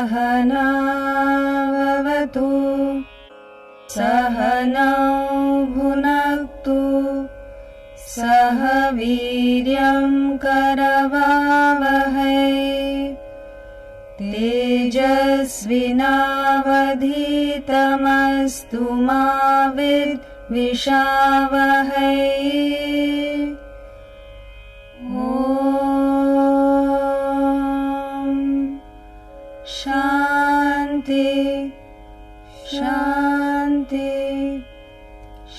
सहनाववतु सहनौ भुनक्तु सह वीर्यं करवावहै तेजस्विनावधीतमस्तु मा विद्विषावहै। ॐ शान्ति शान्ति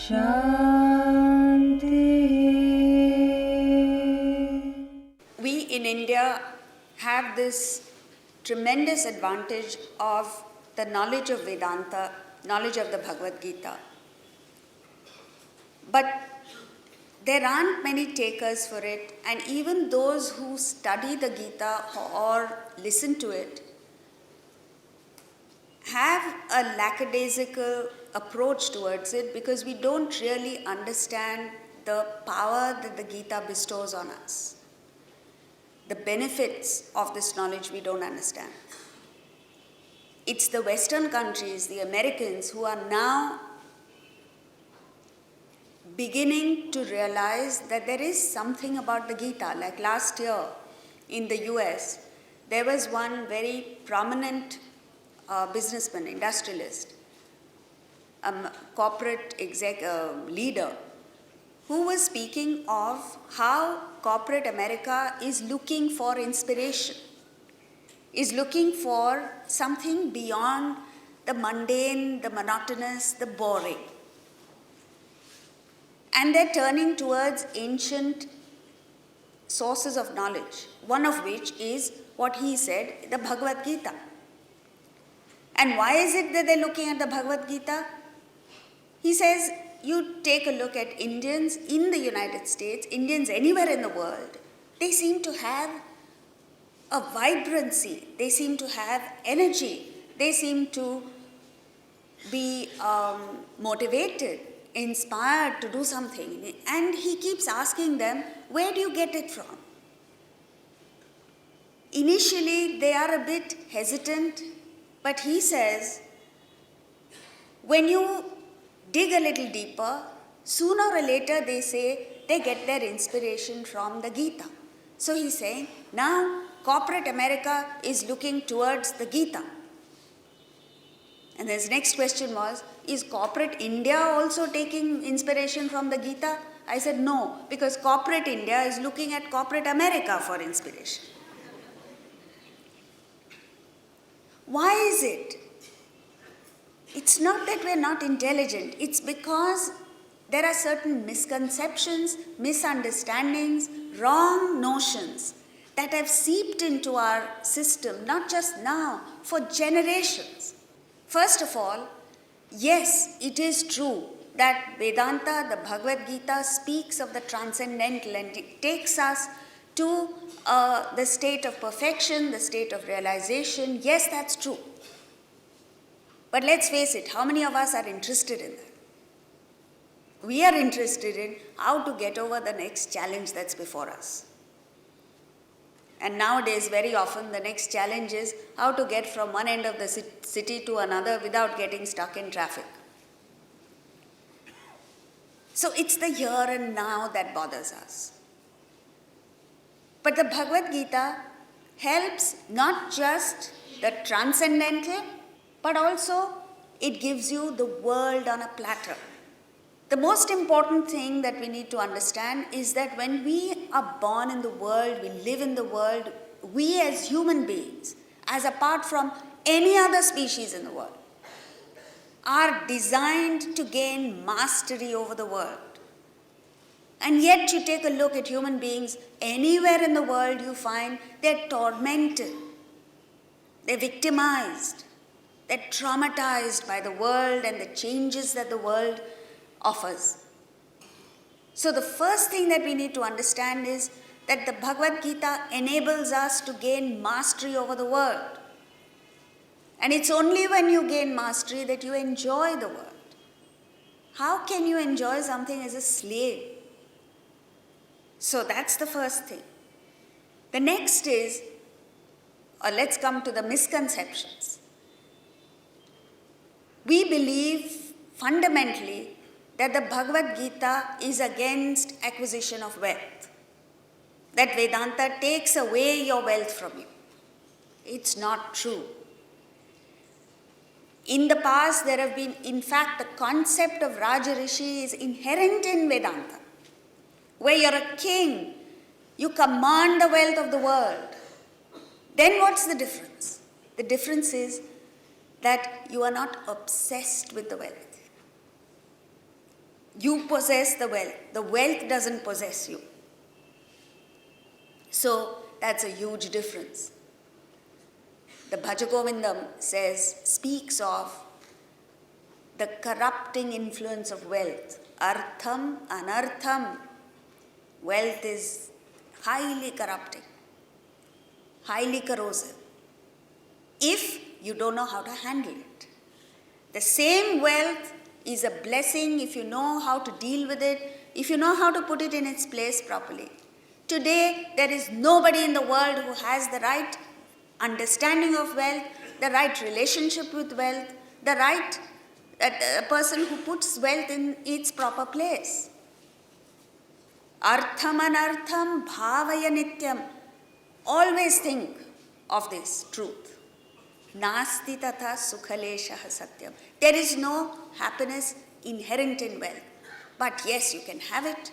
शान्ति। We in India have this tremendous advantage of the knowledge of Vedanta, knowledge of the Bhagavad Gita. But there aren't many takers for it, and even those who study the Gita or listen to it have a lackadaisical approach towards it because we don't really understand the power that the Gita bestows on us. The benefits of this knowledge we don't understand. It's the Western countries, the Americans, who are now beginning to realize that there is something about the Gita. Like last year in the US, there was one very prominent businessman, industrialist, corporate leader, who was speaking of how corporate America is looking for inspiration, is looking for something beyond the mundane, the monotonous, the boring. And they're turning towards ancient sources of knowledge, one of which is what he said, the Bhagavad Gita. And why is it that they're looking at the Bhagavad Gita? He says, you take a look at Indians in the United States, Indians anywhere in the world, they seem to have a vibrancy, they seem to have energy, they seem to be motivated, inspired to do something. And he keeps asking them, where do you get it from? Initially, they are a bit hesitant, but he says, when you dig a little deeper, sooner or later they say they get their inspiration from the Gita. So he's saying, now corporate America is looking towards the Gita. And his next question was, is corporate India also taking inspiration from the Gita? I said, no, because corporate India is looking at corporate America for inspiration. Why is it? It's not that we're not intelligent. It's because there are certain misconceptions, misunderstandings, wrong notions that have seeped into our system, not just now, for generations. First of all, yes, it is true that Vedanta, the Bhagavad Gita, speaks of the transcendental and it takes us to the state of perfection, the state of realization. Yes, that's true. But let's face it, how many of us are interested in that? We are interested in how to get over the next challenge that's before us. And nowadays, very often, the next challenge is how to get from one end of the city to another without getting stuck in traffic. So it's the here and now that bothers us. But the Bhagavad Gita helps not just the transcendental, but also it gives you the world on a platter. The most important thing that we need to understand is that when we are born in the world, we live in the world, we as human beings, as apart from any other species in the world, are designed to gain mastery over the world. And yet you take a look at human beings, anywhere in the world you find they're tormented, they're victimized, they're traumatized by the world and the changes that the world offers. So the first thing that we need to understand is that the Bhagavad Gita enables us to gain mastery over the world. And it's only when you gain mastery that you enjoy the world. How can you enjoy something as a slave? So that's the first thing. The next is, or let's come to the misconceptions. We believe fundamentally that the Bhagavad Gita is against acquisition of wealth, that Vedanta takes away your wealth from you. It's not true. In the past, there have been, in fact, the concept of Rajarishi is inherent in Vedanta, where you're a king, you command the wealth of the world. Then what's the difference? The difference is that you are not obsessed with the wealth. You possess the wealth doesn't possess you. So that's a huge difference. The Bhajagovindam speaks of the corrupting influence of wealth. Artham, anartham. Wealth is highly corrupting, highly corrosive, if you don't know how to handle it. The same wealth is a blessing if you know how to deal with it, if you know how to put it in its place properly. Today, there is nobody in the world who has the right understanding of wealth, the right relationship with wealth, the right a person who puts wealth in its proper place. Artham anartham bhavaya nityam. Always think of this truth. Nasti tatha sukhaleshaha satyam. There is no happiness inherent in wealth. But yes, you can have it,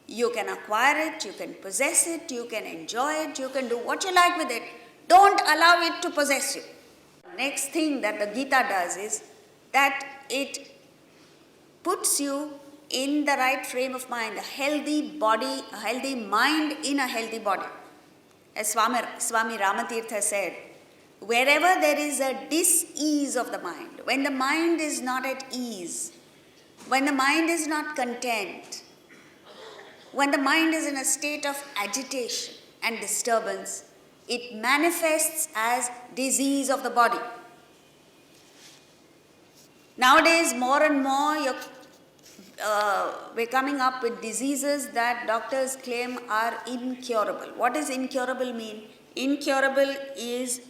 you can acquire it, you can possess it, you can enjoy it, you can do what you like with it. Don't allow it to possess you. Next thing that the Gita does is that it puts you in the right frame of mind, a healthy body, a healthy mind in a healthy body. As Swami Ramatirtha said, wherever there is a dis-ease of the mind, when the mind is not at ease, when the mind is not content, when the mind is in a state of agitation and disturbance, it manifests as disease of the body. Nowadays, more and more, we're coming up with diseases that doctors claim are incurable. What does incurable mean? Incurable is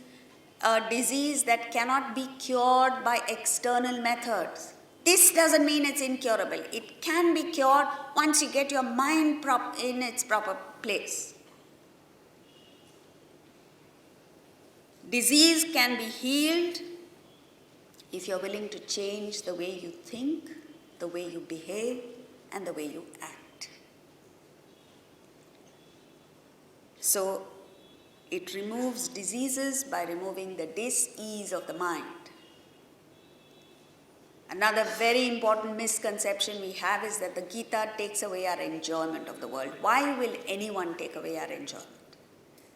a disease that cannot be cured by external methods. This doesn't mean it's incurable. It can be cured once you get your mind in its proper place. Disease can be healed if you're willing to change the way you think, the way you behave, and the way you act. So, it removes diseases by removing the dis-ease of the mind. Another very important misconception we have is that the Gita takes away our enjoyment of the world. Why will anyone take away our enjoyment?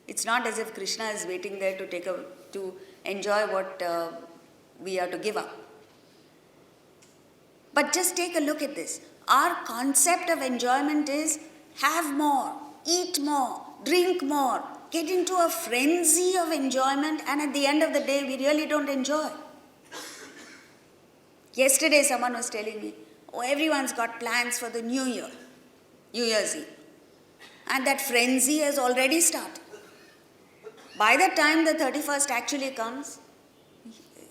It's not as if Krishna is waiting there to enjoy what we are to give up. But just take a look at this. Our concept of enjoyment is have more, eat more, drink more, get into a frenzy of enjoyment, and at the end of the day, we really don't enjoy. Yesterday, someone was telling me, everyone's got plans for the New Year, New Year's Eve. And that frenzy has already started. By the time the 31st actually comes,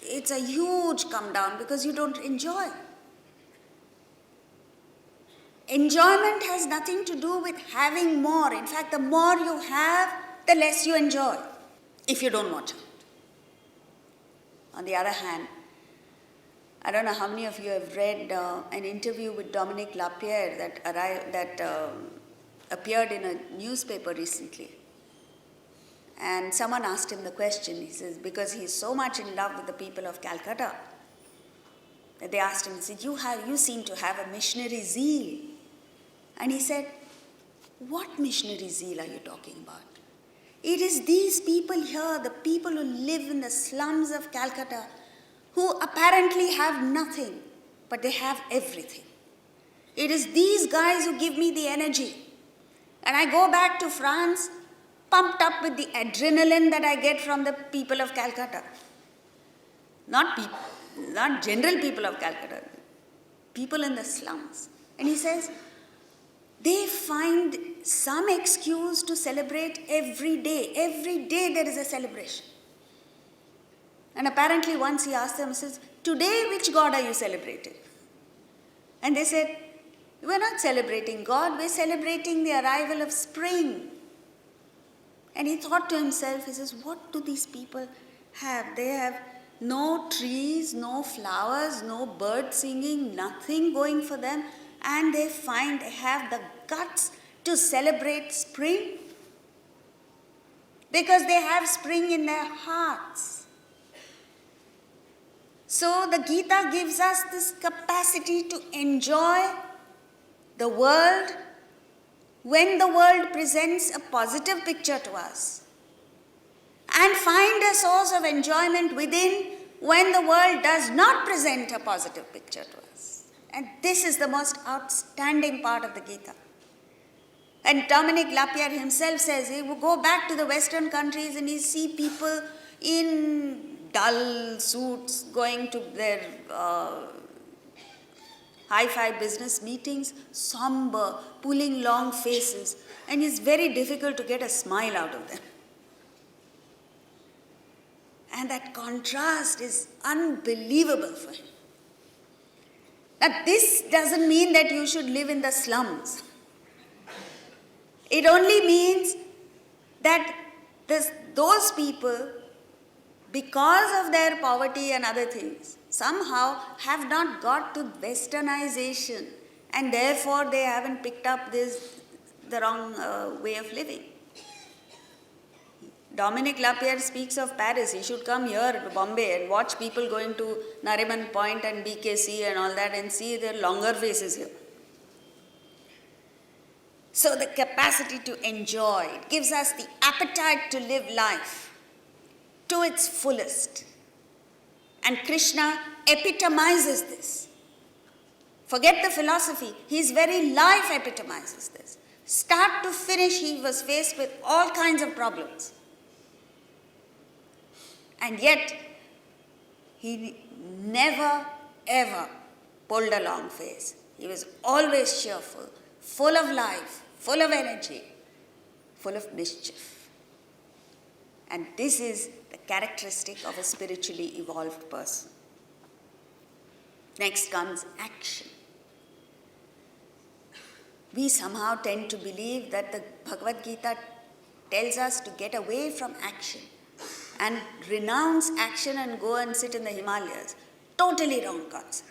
it's a huge come down because you don't enjoy. Enjoyment has nothing to do with having more. In fact, the more you have, the less you enjoy, if you don't watch out. On the other hand, I don't know how many of you have read an interview with Dominique Lapierre that appeared in a newspaper recently. And someone asked him the question, he says, because he's so much in love with the people of Calcutta, that they asked him, he said, you seem to have a missionary zeal. And he said, what missionary zeal are you talking about? It is these people here, the people who live in the slums of Calcutta, who apparently have nothing, but they have everything. It is these guys who give me the energy. And I go back to France, pumped up with the adrenaline that I get from the people of Calcutta. Not general people of Calcutta, people in the slums. And he says, they find some excuse to celebrate every day. Every day there is a celebration. And apparently once he asked them, he says, today which god are you celebrating? And they said, we're not celebrating God, we're celebrating the arrival of spring. And he thought to himself, he says, what do these people have? They have no trees, no flowers, no bird singing, nothing going for them. And they have the guts to celebrate spring because they have spring in their hearts. So the Gita gives us this capacity to enjoy the world when the world presents a positive picture to us, and find a source of enjoyment within when the world does not present a positive picture to us. And this is the most outstanding part of the Gita. And Dominic Lapierre himself says he would go back to the Western countries and he see people in dull suits going to their hi-fi business meetings, somber, pulling long faces, and it's very difficult to get a smile out of them. And that contrast is unbelievable for him. Now, this doesn't mean that you should live in the slums. It only means that those people, because of their poverty and other things, somehow have not got to westernization, and therefore they haven't picked up the wrong way of living. Dominic Lapierre speaks of Paris. He should come here to Bombay and watch people going to Nariman Point and BKC and all that and see their longer faces here. So the capacity to enjoy, it gives us the appetite to live life to its fullest. And Krishna epitomizes this. Forget the philosophy. His very life epitomizes this. Start to finish, he was faced with all kinds of problems. And yet, he never, ever pulled a long face. He was always cheerful, full of life, full of energy, full of mischief. And this is the characteristic of a spiritually evolved person. Next comes action. We somehow tend to believe that the Bhagavad Gita tells us to get away from action and renounce action and go and sit in the Himalayas. Totally wrong concept.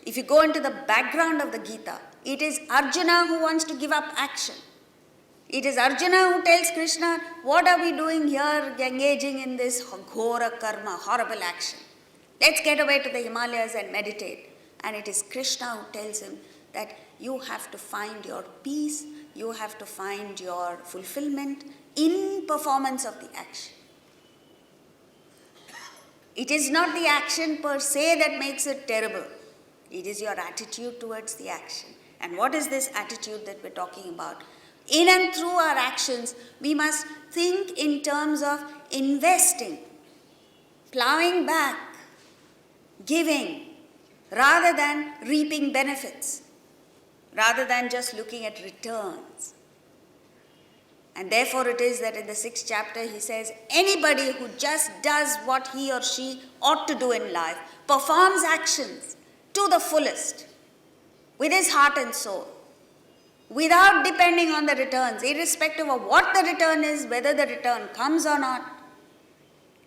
If you go into the background of the Gita, it is Arjuna who wants to give up action. It is Arjuna who tells Krishna, what are we doing here engaging in this ghora karma, horrible action? Let's get away to the Himalayas and meditate. And it is Krishna who tells him that you have to find your peace, you have to find your fulfillment in performance of the action. It is not the action per se that makes it terrible. It is your attitude towards the action. And what is this attitude that we're talking about? In and through our actions, we must think in terms of investing, plowing back, giving, rather than reaping benefits, rather than just looking at returns. And therefore it is that in the 6th chapter he says, anybody who just does what he or she ought to do in life, performs actions to the fullest, with his heart and soul, without depending on the returns, irrespective of what the return is, whether the return comes or not,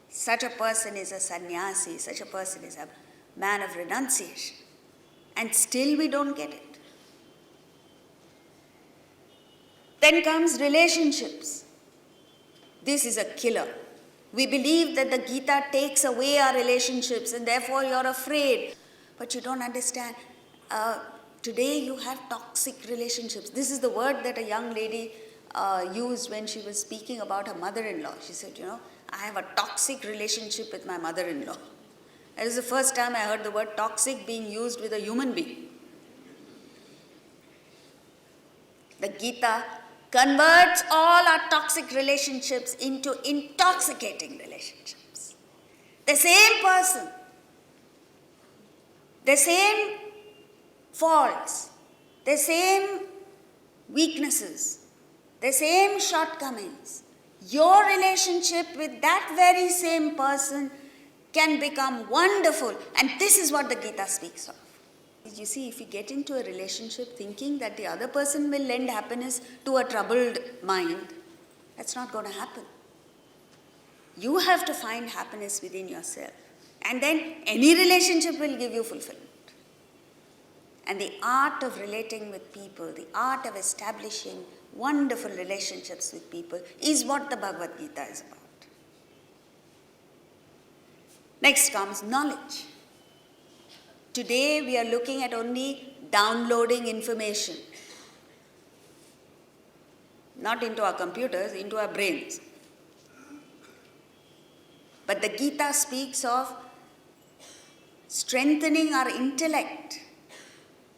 such a person is a sannyasi, such a person is a man of renunciation. And still we don't get it. Then comes relationships. This is a killer. We believe that the Gita takes away our relationships and therefore you're afraid. But you don't understand. Today you have toxic relationships. This is the word that a young lady used when she was speaking about her mother-in-law. She said, I have a toxic relationship with my mother-in-law. That is the first time I heard the word toxic being used with a human being. The Gita converts all our toxic relationships into intoxicating relationships. The same person, the same faults, the same weaknesses, the same shortcomings, your relationship with that very same person can become wonderful. And this is what the Gita speaks of. You see, if you get into a relationship thinking that the other person will lend happiness to a troubled mind, that's not going to happen. You have to find happiness within yourself. And then any relationship will give you fulfillment. And the art of relating with people, the art of establishing wonderful relationships with people is what the Bhagavad Gita is about. Next comes knowledge. Today we are looking at only downloading information. Not into our computers, into our brains. But the Gita speaks of strengthening our intellect.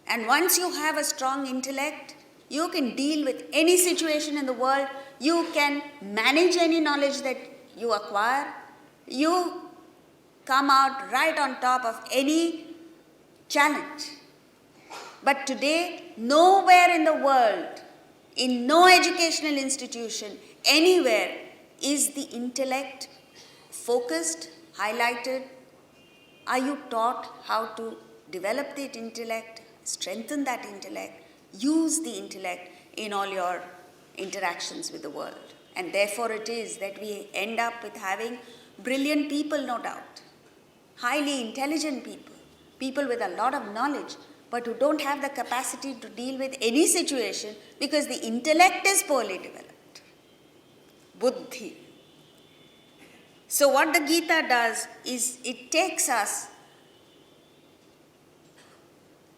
And once you have a strong intellect, you can deal with any situation in the world. You can manage any knowledge that you acquire. You come out right on top of any challenge. But today, nowhere in the world, in no educational institution, anywhere, is the intellect focused, highlighted. Are you taught how to develop that intellect, strengthen that intellect, use the intellect in all your interactions with the world? And therefore it is that we end up with having brilliant people, no doubt, highly intelligent people, people with a lot of knowledge, but who don't have the capacity to deal with any situation because the intellect is poorly developed. Buddhi. So what the Gita does is it takes us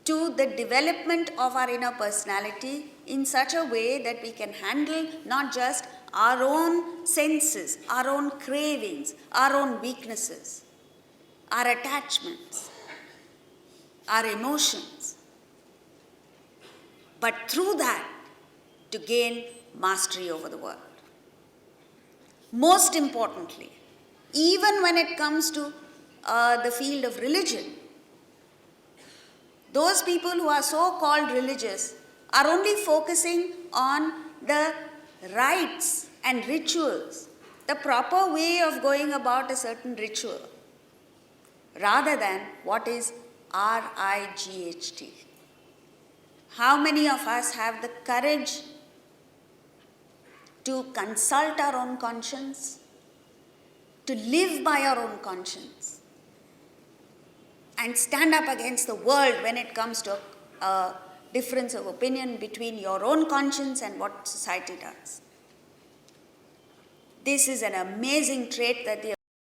to the development of our inner personality in such a way that we can handle not just our own senses, our own cravings, our own weaknesses, our attachments, our emotions, but through that to gain mastery over the world. Most importantly, even when it comes to the field of religion, those people who are so-called religious are only focusing on the rites and rituals, the proper way of going about a certain ritual, rather than what is RIGHT. How many of us have the courage to consult our own conscience, to live by our own conscience, and stand up against the world when it comes to a difference of opinion between your own conscience and what society does? This is an amazing trait that the